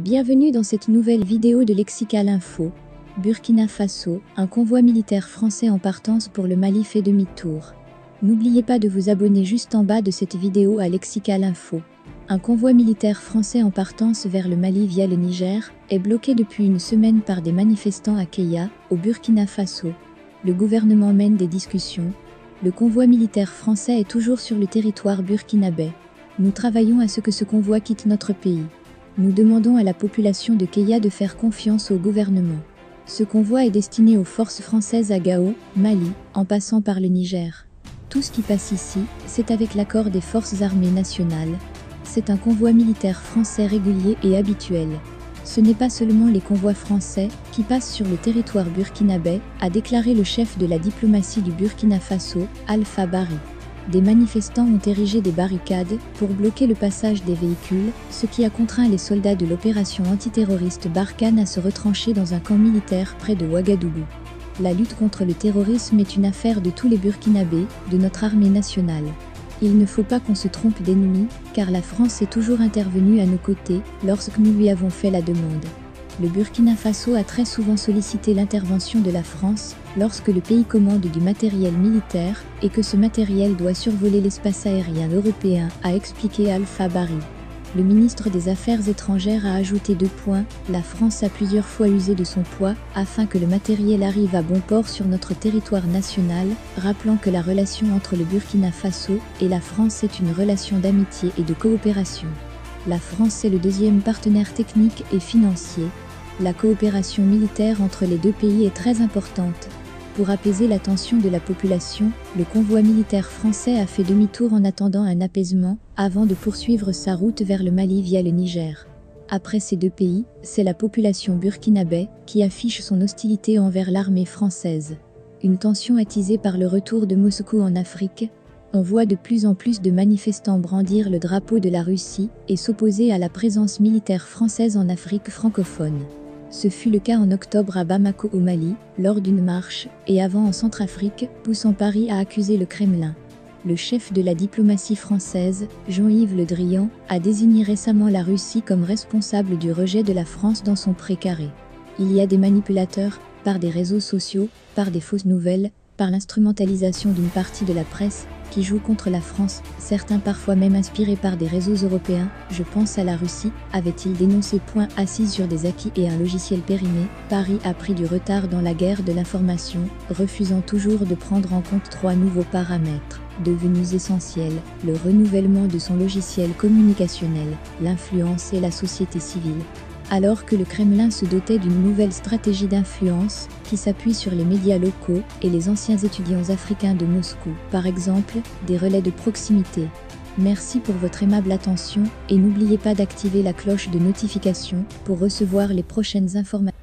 Bienvenue dans cette nouvelle vidéo de Lexical Info. Burkina Faso, un convoi militaire français en partance pour le Mali fait demi-tour. N'oubliez pas de vous abonner juste en bas de cette vidéo à Lexical Info. Un convoi militaire français en partance vers le Mali via le Niger est bloqué depuis une semaine par des manifestants à Keya, au Burkina Faso. Le gouvernement mène des discussions. Le convoi militaire français est toujours sur le territoire burkinabé. Nous travaillons à ce que ce convoi quitte notre pays. Nous demandons à la population de Keya de faire confiance au gouvernement. Ce convoi est destiné aux forces françaises à Gao, Mali, en passant par le Niger. Tout ce qui passe ici, c'est avec l'accord des forces armées nationales. C'est un convoi militaire français régulier et habituel. Ce n'est pas seulement les convois français qui passent sur le territoire burkinabé, a déclaré le chef de la diplomatie du Burkina Faso, Alpha Bari. Des manifestants ont érigé des barricades pour bloquer le passage des véhicules, ce qui a contraint les soldats de l'opération antiterroriste Barkhane à se retrancher dans un camp militaire près de Ouagadougou. La lutte contre le terrorisme est une affaire de tous les Burkinabés, de notre armée nationale. Il ne faut pas qu'on se trompe d'ennemi, car la France est toujours intervenue à nos côtés lorsque nous lui avons fait la demande. Le Burkina Faso a très souvent sollicité l'intervention de la France lorsque le pays commande du matériel militaire et que ce matériel doit survoler l'espace aérien européen, a expliqué Alpha Bari. Le ministre des Affaires étrangères a ajouté 2 points, la France a plusieurs fois usé de son poids afin que le matériel arrive à bon port sur notre territoire national, rappelant que la relation entre le Burkina Faso et la France est une relation d'amitié et de coopération. La France est le deuxième partenaire technique et financier. La coopération militaire entre les deux pays est très importante. Pour apaiser la tension de la population, le convoi militaire français a fait demi-tour en attendant un apaisement, avant de poursuivre sa route vers le Mali via le Niger. Après ces deux pays, c'est la population burkinabé qui affiche son hostilité envers l'armée française. Une tension attisée par le retour de Moscou en Afrique. On voit de plus en plus de manifestants brandir le drapeau de la Russie et s'opposer à la présence militaire française en Afrique francophone. Ce fut le cas en octobre à Bamako au Mali, lors d'une marche, et avant en Centrafrique, poussant Paris à accuser le Kremlin. Le chef de la diplomatie française, Jean-Yves Le Drian, a désigné récemment la Russie comme responsable du rejet de la France dans son précaré. Il y a des manipulateurs, par des réseaux sociaux, par des fausses nouvelles, par l'instrumentalisation d'une partie de la presse, qui jouent contre la France, certains parfois même inspirés par des réseaux européens, je pense à la Russie, avait-il dénoncé. Assise sur des acquis et un logiciel périmé, Paris a pris du retard dans la guerre de l'information, refusant toujours de prendre en compte 3 nouveaux paramètres, devenus essentiels, le renouvellement de son logiciel communicationnel, l'influence et la société civile. Alors que le Kremlin se dotait d'une nouvelle stratégie d'influence, qui s'appuie sur les médias locaux et les anciens étudiants africains de Moscou, par exemple, des relais de proximité. Merci pour votre aimable attention et n'oubliez pas d'activer la cloche de notification pour recevoir les prochaines informations.